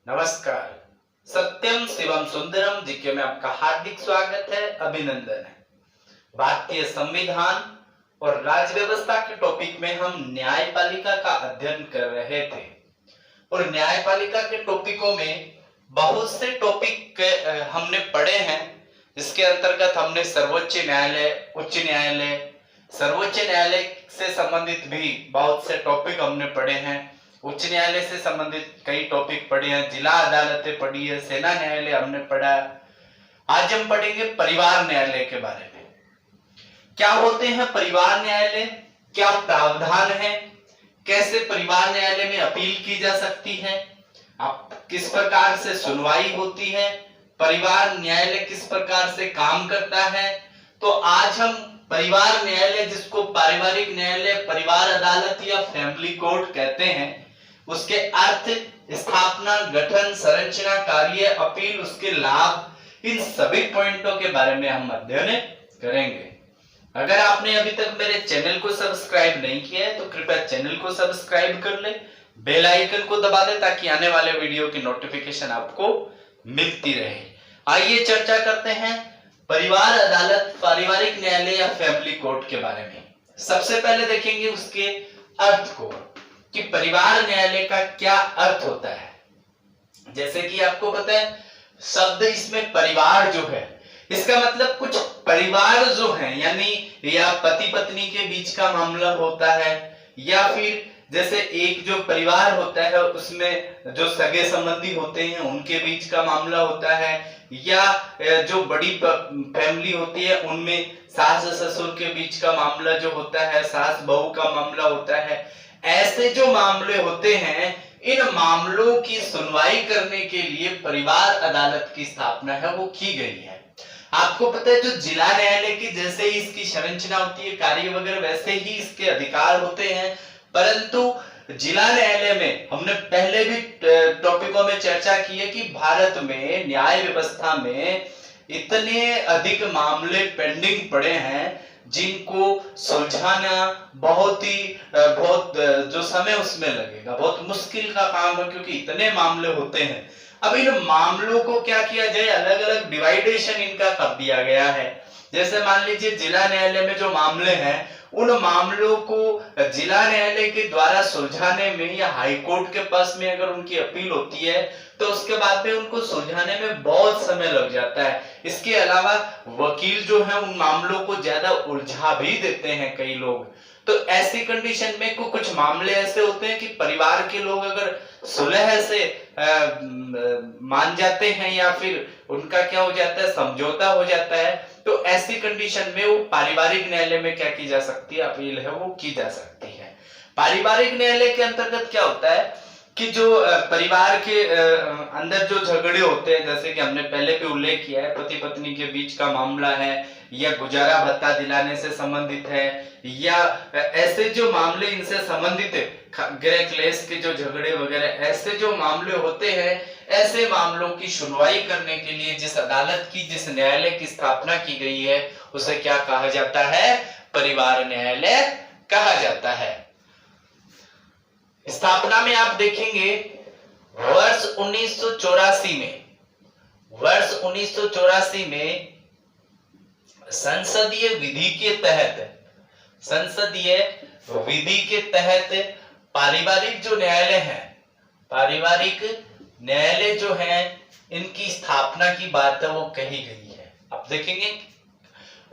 नमस्कार। सत्यम शिवम सुंदरम जीके में आपका हार्दिक स्वागत है, अभिनंदन है। भारतीय संविधान और राज्य व्यवस्था के टॉपिक में हम न्यायपालिका का अध्ययन कर रहे थे और न्यायपालिका के टॉपिकों में बहुत से टॉपिक हमने पढ़े हैं, जिसके अंतर्गत हमने सर्वोच्च न्यायालय, उच्च न्यायालय, सर्वोच्च न्यायालय से संबंधित भी बहुत से टॉपिक हमने पढ़े हैं, उच्च न्यायालय से संबंधित कई टॉपिक पढ़े हैं, जिला अदालतें पढ़ी है, सेना न्यायालय हमने पढ़ा। आज हम पढ़ेंगे परिवार न्यायालय के बारे में। क्या होते हैं परिवार न्यायालय, क्या प्रावधान है, कैसे परिवार न्यायालय में अपील की जा सकती है, किस प्रकार से सुनवाई होती है, परिवार न्यायालय किस प्रकार से काम करता है। तो आज हम परिवार न्यायालय, जिसको पारिवारिक न्यायालय, परिवार अदालत या फैमिली कोर्ट कहते हैं, उसके अर्थ, स्थापना, गठन, संरचना, कार्य, अपील, उसके लाभ, इन सभी पॉइंटों के बारे में हम अध्ययन करेंगे। अगर आपने अभी तक मेरे चैनल को सब्सक्राइब नहीं किया है तो कृपया चैनल को सब्सक्राइब कर ले, बेल आइकन को दबा दे ताकि आने वाले वीडियो की नोटिफिकेशन आपको मिलती रहे। आइए चर्चा करते हैं परिवार अदालत, पारिवारिक न्यायालय या फैमिली कोर्ट के बारे में। सबसे पहले देखेंगे उसके अर्थ को कि परिवार न्यायालय का क्या अर्थ होता है। जैसे कि आपको पता है, शब्द इसमें परिवार जो है, इसका मतलब कुछ परिवार जो है, यानी या पति पत्नी के बीच का मामला होता है, या फिर जैसे एक जो परिवार होता है उसमें जो सगे संबंधी होते हैं उनके बीच का मामला होता है, या जो बड़ी फैमिली होती है उनमें सास ससुर के बीच का मामला जो होता है, सास बहू का मामला होता है। ऐसे जो मामले होते हैं, इन मामलों की सुनवाई करने के लिए परिवार अदालत की स्थापना है वो की गई है। आपको पता है, जो जिला न्यायालय की जैसे ही इसकी संरचना होती है, कार्य वगैरह, वैसे ही इसके अधिकार होते हैं, परंतु जिला न्यायालय में हमने पहले भी टॉपिकों में चर्चा की है कि भारत में न्याय व्यवस्था में इतने अधिक मामले पेंडिंग पड़े हैं जिनको सुलझाना बहुत जो समय उसमें लगेगा, बहुत मुश्किल का काम है, क्योंकि इतने मामले होते हैं। अब इन मामलों को क्या किया जाए, अलग अलग डिवाइडेशन इनका कर दिया गया है। जैसे मान लीजिए जिला न्यायालय में जो मामले हैं, उन मामलों को जिला न्यायालय के द्वारा सुलझाने में या हाई कोर्ट के पास में अगर उनकी अपील होती है तो उसके बाद में उनको सुलझाने में बहुत समय लग जाता है। इसके अलावा वकील जो है उन मामलों को ज्यादा उलझा भी देते हैं कई लोग। तो ऐसी कंडीशन में कुछ मामले ऐसे होते हैं कि परिवार के लोग अगर सुलह से मान जाते हैं या फिर उनका क्या हो जाता है, समझौता हो जाता है, तो ऐसी कंडीशन में वो पारिवारिक न्यायालय में क्या की जा सकती है, अपील है वो की जा सकती है। पारिवारिक न्यायालय के अंतर्गत क्या होता है कि जो परिवार के अंदर जो झगड़े होते हैं, जैसे कि हमने पहले भी उल्लेख किया है, पति पत्नी के बीच का मामला है, या गुजारा भत्ता दिलाने से संबंधित है, या ऐसे जो मामले इनसे संबंधित है, गृह क्लेश के जो झगड़े वगैरह, ऐसे जो मामले होते हैं, ऐसे मामलों की सुनवाई करने के लिए जिस अदालत की, जिस न्यायालय की स्थापना की गई है, उसे क्या कहा जाता है, परिवार न्यायालय कहा जाता है। स्थापना में आप देखेंगे वर्ष 1984 में संसदीय विधि के तहत पारिवारिक जो न्यायालय है, पारिवारिक न्यायालय जो है, इनकी स्थापना की बात है वो कही गई है। आप देखेंगे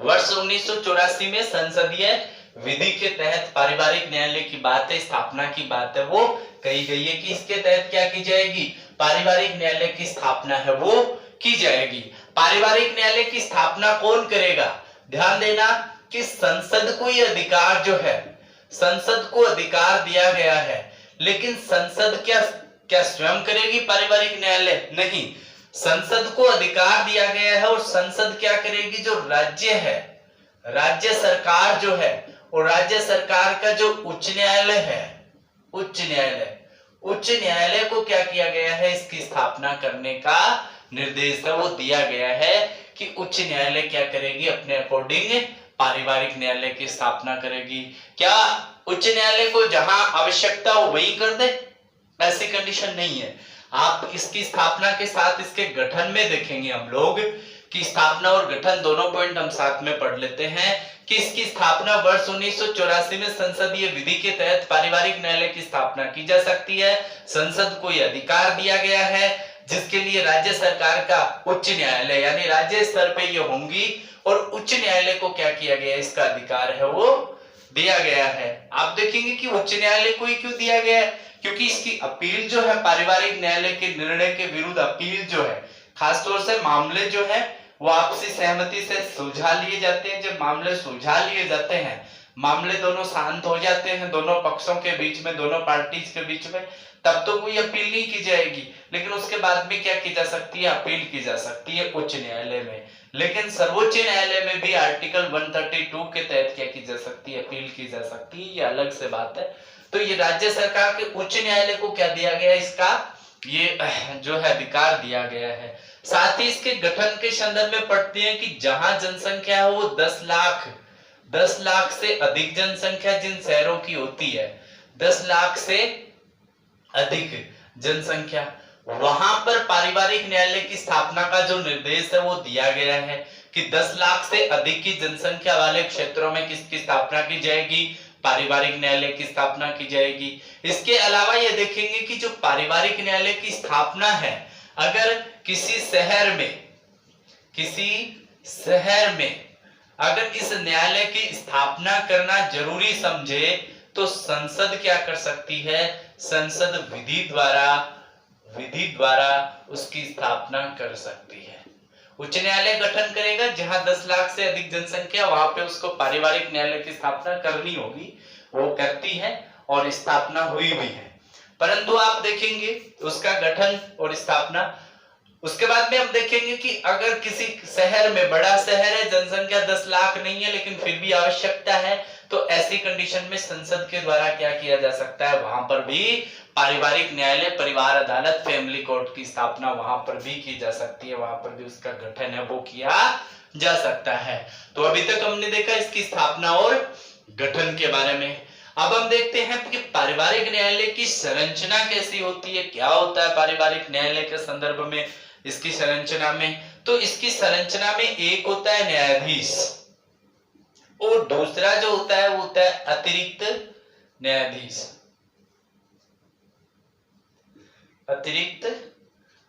वर्ष 1984 में संसदीय विधि के तहत पारिवारिक न्यायालय की बात है, स्थापना की बात है वो कही गई है कि इसके तहत क्या की जाएगी, पारिवारिक न्यायालय की स्थापना है वो की जाएगी। पारिवारिक न्यायालय की स्थापना कौन करेगा, ध्यान देना कि संसद को ये अधिकार जो है, संसद को अधिकार दिया गया है, लेकिन संसद क्या स्वयं करेगी पारिवारिक न्यायालय? नहीं, संसद को अधिकार दिया गया है और संसद क्या करेगी, जो राज्य है, राज्य सरकार जो है, और राज्य सरकार का जो उच्च न्यायालय है, उच्च न्यायालय को क्या किया गया है, इसकी स्थापना करने का निर्देश है वो दिया गया है कि उच्च न्यायालय क्या करेगी, अपने अकॉर्डिंग पारिवारिक न्यायालय की स्थापना करेगी। क्या उच्च न्यायालय को जहां आवश्यकता हो वही कर दे, ऐसी कंडीशन नहीं है। आप इसकी स्थापना के साथ इसके गठन में देखेंगे हम लोग कि स्थापना और गठन दोनों पॉइंट हम साथ में पढ़ लेते हैं कि इसकी स्थापना वर्ष 1984 में संसदीय विधि के तहत पारिवारिक न्यायालय की स्थापना की जा सकती है। संसद को यह अधिकार दिया गया है जिसके लिए राज्य सरकार का उच्च न्यायालय यानी राज्य स्तर पे ये होंगी और उच्च न्यायालय को क्या किया गया, इसका अधिकार है वो दिया गया है। आप देखेंगे कि उच्च न्यायालय को ही क्यों दिया गया है, क्योंकि इसकी अपील जो है पारिवारिक न्यायालय के निर्णय के विरुद्ध अपील जो है, खासतौर से मामले जो है वो आपसी सहमति से सुलझा लिए जाते हैं। जब मामले सुलझा लिए जाते हैं, मामले दोनों शांत हो जाते हैं दोनों पक्षों के बीच में, दोनों पार्टीज के बीच में, तब तो कोई अपील नहीं की जाएगी। लेकिन उसके बाद में क्या की जा सकती है, अपील की जा सकती है उच्च न्यायालय में। लेकिन सर्वोच्च न्यायालय में भी आर्टिकल 132 के तहत क्या की जा सकती है, अपील की जा सकती है। ये अलग से बात है। तो ये राज्य सरकार के उच्च न्यायालय को क्या दिया गया, इसका ये जो है अधिकार दिया गया है। साथ ही इसके गठन के संदर्भ में पढ़ते हैं कि जहां जनसंख्या है वो 10 लाख से अधिक जनसंख्या जिन शहरों की होती है, 10 लाख से अधिक जनसंख्या, वहां पर पारिवारिक न्यायालय की स्थापना का जो निर्देश है वो दिया गया है कि 10 लाख से अधिक की जनसंख्या वाले क्षेत्रों में किसकी स्थापना की जाएगी, पारिवारिक न्यायालय की स्थापना की जाएगी। इसके अलावा ये देखेंगे कि जो पारिवारिक न्यायालय की स्थापना है, अगर किसी शहर में अगर इस न्यायालय की स्थापना करना जरूरी समझे तो संसद क्या कर सकती है, संसद विधि द्वारा उसकी स्थापना कर सकती है। उच्च न्यायालय गठन करेगा जहां 10 लाख से अधिक जनसंख्या, वहां पे उसको पारिवारिक न्यायालय की स्थापना करनी होगी, वो करती है और स्थापना हुई भी है। परंतु आप देखेंगे उसका गठन और स्थापना, उसके बाद में हम देखेंगे कि अगर किसी शहर में, बड़ा शहर है, जनसंख्या 10 लाख नहीं है लेकिन फिर भी आवश्यकता है, तो ऐसी कंडीशन में संसद के द्वारा क्या किया जा सकता है, वहां पर भी पारिवारिक न्यायालय, परिवार अदालत, फैमिली कोर्ट की स्थापना वहां पर भी की जा सकती है, वहां पर भी उसका गठन है वो किया जा सकता है। तो अभी तक हमने देखा इसकी स्थापना और गठन के बारे में। अब हम देखते हैं कि पारिवारिक न्यायालय की संरचना कैसी होती है, क्या होता है पारिवारिक न्यायालय के संदर्भ में, इसकी संरचना में। तो इसकी संरचना में एक होता है न्यायाधीश और दूसरा जो होता है वो होता है अतिरिक्त न्यायाधीश। अतिरिक्त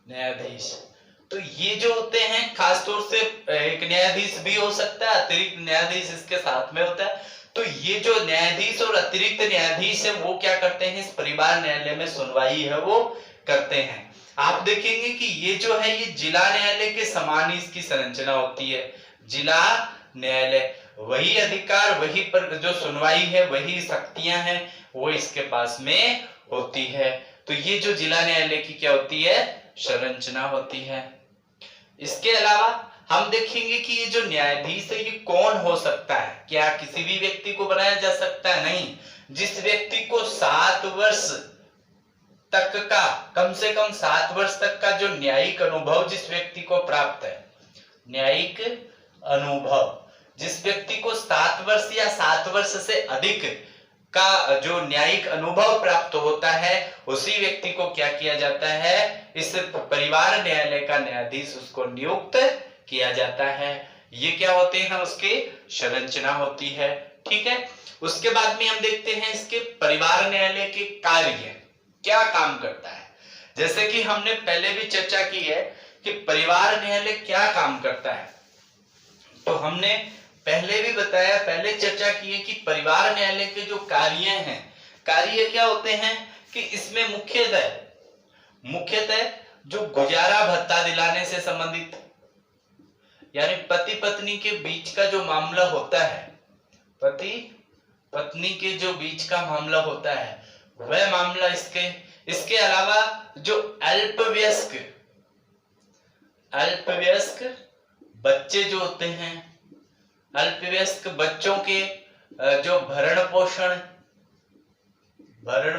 न्यायाधीश, तो ये जो होते हैं खासतौर से एक न्यायाधीश भी हो सकता है, अतिरिक्त न्यायाधीश इसके साथ में होता है। तो ये जो न्यायाधीश और अतिरिक्त न्यायाधीश है वो क्या करते हैं, इस परिवार न्यायालय में सुनवाई है वो करते हैं। आप देखेंगे कि ये जो है ये जिला न्यायालय के समान ही इसकी संरचना होती है। जिला न्यायालय, वही अधिकार, वही पर जो सुनवाई है, वही शक्तियां हैं वो इसके पास में होती है। तो ये जो जिला न्यायालय की क्या होती है, संरचना होती है। इसके अलावा हम देखेंगे कि ये जो न्यायाधीश है ये कौन हो सकता है, क्या किसी भी व्यक्ति को बनाया जा सकता है, नहीं। जिस व्यक्ति को 7 वर्ष तक का, कम से कम 7 वर्ष तक का जो न्यायिक अनुभव जिस व्यक्ति को प्राप्त है, न्यायिक अनुभव जिस व्यक्ति को 7 वर्ष या 7 वर्ष से अधिक का जो न्यायिक अनुभव प्राप्त होता है, उसी व्यक्ति को क्या किया जाता है, इस परिवार न्यायालय का न्यायाधीश उसको नियुक्त किया जाता है। ये क्या होते हैं, उसकी संरचना होती है। ठीक है। उसके बाद में हम देखते हैं इसके परिवार न्यायालय के कार्य, क्या काम करता है। जैसे कि हमने पहले भी चर्चा की है कि परिवार न्यायालय क्या काम करता है, तो हमने पहले भी बताया, पहले चर्चा की है कि परिवार न्यायालय के जो कार्य हैं, कार्य क्या होते हैं कि इसमें मुख्यतः जो गुजारा भत्ता दिलाने से संबंधित, यानी पति पत्नी के बीच का जो मामला होता है, पति पत्नी के जो बीच का मामला होता है वह मामला इसके अलावा जो अल्पवयस्क बच्चे जो होते हैं, अल्पवयस्क बच्चों के जो भरण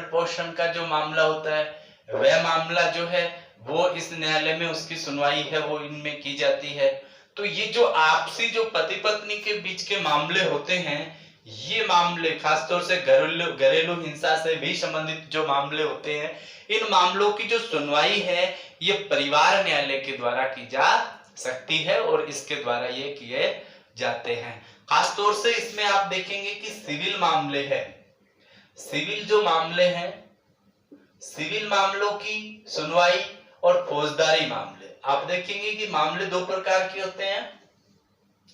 पोषण का जो मामला होता है, वह मामला जो है वो इस न्यायालय में उसकी सुनवाई है वो इनमें की जाती है। तो ये जो आपसी जो पति पत्नी के बीच के मामले होते हैं, ये मामले खासतौर से घरेलू हिंसा से भी संबंधित जो मामले होते हैं, इन मामलों की जो सुनवाई है ये परिवार न्यायालय के द्वारा की जा सकती है और इसके द्वारा ये किए जाते हैं। खासतौर से इसमें आप देखेंगे कि सिविल मामले हैं, सिविल जो मामले हैं, सिविल मामलों की सुनवाई और फौजदारी मामले, आप देखेंगे कि मामले दो प्रकार के होते हैं,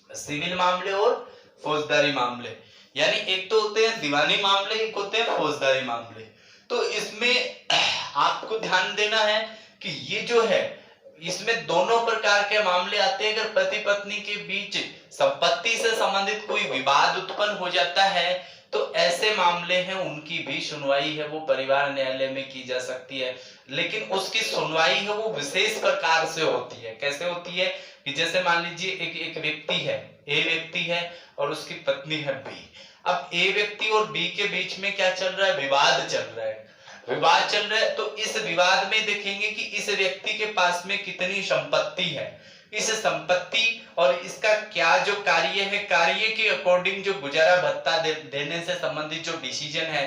सिविल मामले और फौजदारी मामले। यानी एक तो होते हैं दीवानी मामले, एक होते हैं फौजदारी मामले। तो इसमें आपको ध्यान देना है कि ये जो है इसमें दोनों प्रकार के मामले आते हैं। अगर पति पत्नी के बीच संपत्ति से संबंधित कोई विवाद उत्पन्न हो जाता है तो ऐसे मामले हैं उनकी भी सुनवाई है वो परिवार न्यायालय में की जा सकती है, लेकिन उसकी सुनवाई है वो विशेष प्रकार से होती है। कैसे होती है कि जैसे मान लीजिए एक व्यक्ति है, ए व्यक्ति है और उसकी पत्नी है बी। अब ए व्यक्ति और बी के बीच में क्या चल रहा है, विवाद चल रहा है, विवाद चल रहा है। तो इस विवाद में देखेंगे कि इस व्यक्ति के पास में कितनी संपत्ति है, इस संपत्ति और इसका क्या जो कार्य है, कार्य के अकॉर्डिंग जो गुजारा भत्ता देने से संबंधित जो डिसीजन है।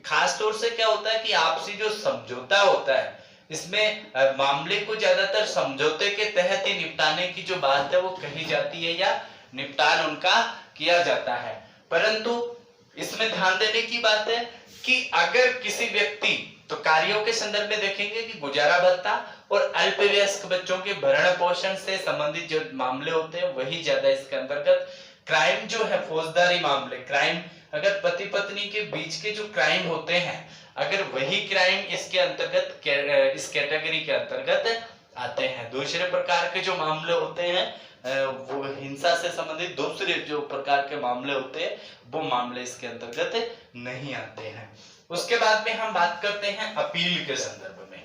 खास तौर से क्या होता है कि आपसी जो समझौता होता है इसमें मामले को ज्यादातर समझौते के तहत ही निपटाने की जो बात है वो कही जाती है या निपटान उनका किया जाता है। परंतु इसमें ध्यान देने की बात है कि अगर किसी व्यक्ति, तो कार्यों के संदर्भ में देखेंगे कि गुजारा भत्ता और अल्पवयस्क बच्चों के भरण पोषण से संबंधित जो मामले होते हैं वही ज्यादा इसके अंतर्गत। क्राइम जो है फौजदारी मामले, क्राइम अगर पति पत्नी के बीच के जो क्राइम होते हैं, अगर वही क्राइम इसके अंतर्गत इस कैटेगरी के अंतर्गत आते हैं। दूसरे प्रकार के जो मामले होते हैं वो हिंसा से संबंधित दूसरे जो प्रकार के मामले होते हैं वो मामले इसके अंतर्गत नहीं आते हैं। उसके बाद में हम बात करते हैं अपील के संदर्भ में।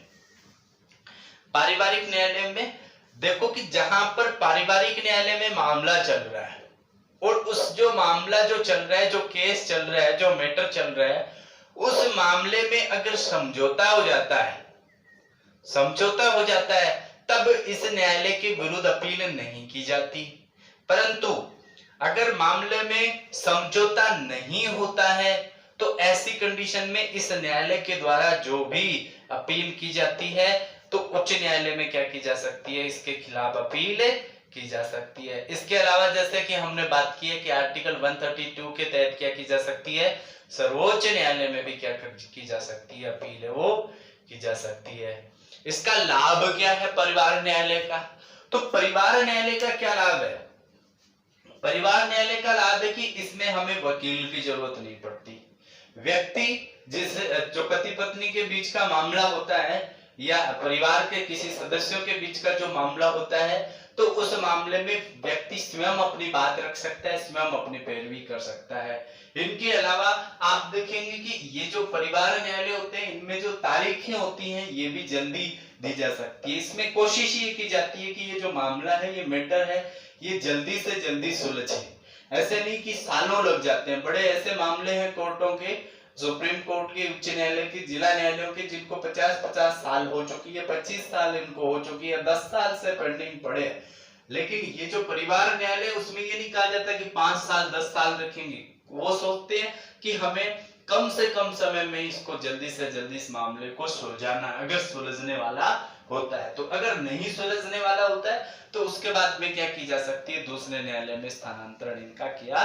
पारिवारिक न्यायालय में देखो कि जहां पर पारिवारिक न्यायालय में मामला चल रहा है और उस जो मामला जो चल रहा है, जो केस चल रहा है, जो मैटर चल रहा है, उस मामले में अगर समझौता हो जाता है, समझौता हो जाता है तब इस न्यायालय के विरुद्ध अपील नहीं की जाती। परंतु अगर मामले में समझौता नहीं होता है तो ऐसी कंडीशन में इस न्यायालय के द्वारा जो भी अपील की जाती है तो उच्च न्यायालय में क्या की जा सकती है, इसके खिलाफ अपील की जा सकती है। इसके अलावा जैसे कि हमने बात की है कि आर्टिकल 132 के तहत क्या की जा सकती है, सर्वोच्च न्यायालय में भी क्या की जा सकती है, अपील है वो की जा सकती है। इसका लाभ क्या है परिवार न्यायालय का, तो परिवार न्यायालय का क्या लाभ है, परिवार न्यायालय का लाभ है कि इसमें हमें वकील की जरूरत नहीं पड़ती। व्यक्ति जिस जो पति पत्नी के बीच का मामला होता है या परिवार के किसी सदस्यों के बीच का जो मामला होता है तो उस मामले में व्यक्ति स्वयं अपनी बात रख सकता है, स्वयं अपनी पैरवी कर सकता है। इनके अलावा आप देखेंगे कि ये जो परिवार न्यायालय होते हैं इनमें जो तारीखें होती हैं ये भी जल्दी दी जा सकती है। इसमें कोशिश ये की जाती है कि ये जो मामला है, ये मैटर है, ये जल्दी से जल्दी सुलझे। ऐसे नहीं कि सालों लग जाते हैं। बड़े ऐसे मामले हैं कोर्टों के, सुप्रीम कोर्ट के, उच्च न्यायालय के, जिला न्यायालयों के, जिनको 50-50 साल हो चुकी है, 25 साल इनको हो चुकी है, 10 साल से पेंडिंग पड़े। लेकिन ये जो परिवार न्यायालय उसमें ये नहीं कहा जाता कि 5 साल 10 साल रखेंगे। वो सोचते हैं कि हमें कम से कम समय में इसको जल्दी से जल्दी इस मामले को सुलझाना, अगर सुलझने वाला होता है। तो अगर नहीं सुलझने वाला होता है तो उसके बाद में क्या की जा सकती है, दूसरे न्यायालय में स्थानांतरण इनका किया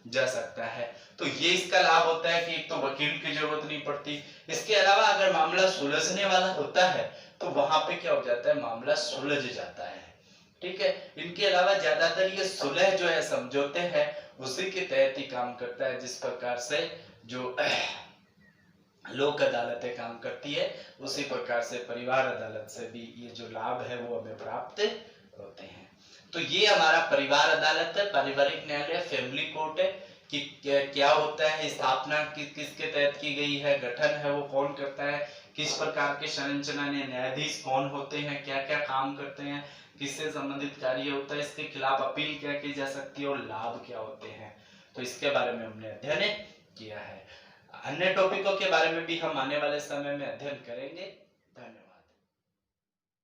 जा सकता है। तो ये इसका लाभ होता है कि एक तो वकील की जरूरत नहीं पड़ती। इसके अलावा अगर मामला सुलझने वाला होता है तो वहां पे क्या हो जाता है, मामला सुलझ जाता है। ठीक है। इनके अलावा ज्यादातर ये सुलह जो है, समझौते हैं, उसी के तहत ही काम करता है। जिस प्रकार से जो लोक अदालतें काम करती है उसी प्रकार से परिवार अदालत से भी ये जो लाभ है वो हमें प्राप्त होते हैं। तो ये हमारा परिवार अदालत है, पारिवारिक न्यायालय, फैमिली कोर्ट है कि क्या होता है, स्थापना किसके तहत की गई है, गठन है वो कौन करता है, किस प्रकार के संरचना ने न्यायाधीश कौन होते हैं, क्या क्या काम करते हैं, किससे संबंधित कार्य होता है, इसके खिलाफ अपील क्या की जा सकती है और लाभ क्या होते हैं। तो इसके बारे में हमने अध्ययन किया है। अन्य टॉपिकों के बारे में भी हम आने वाले समय में अध्ययन करेंगे।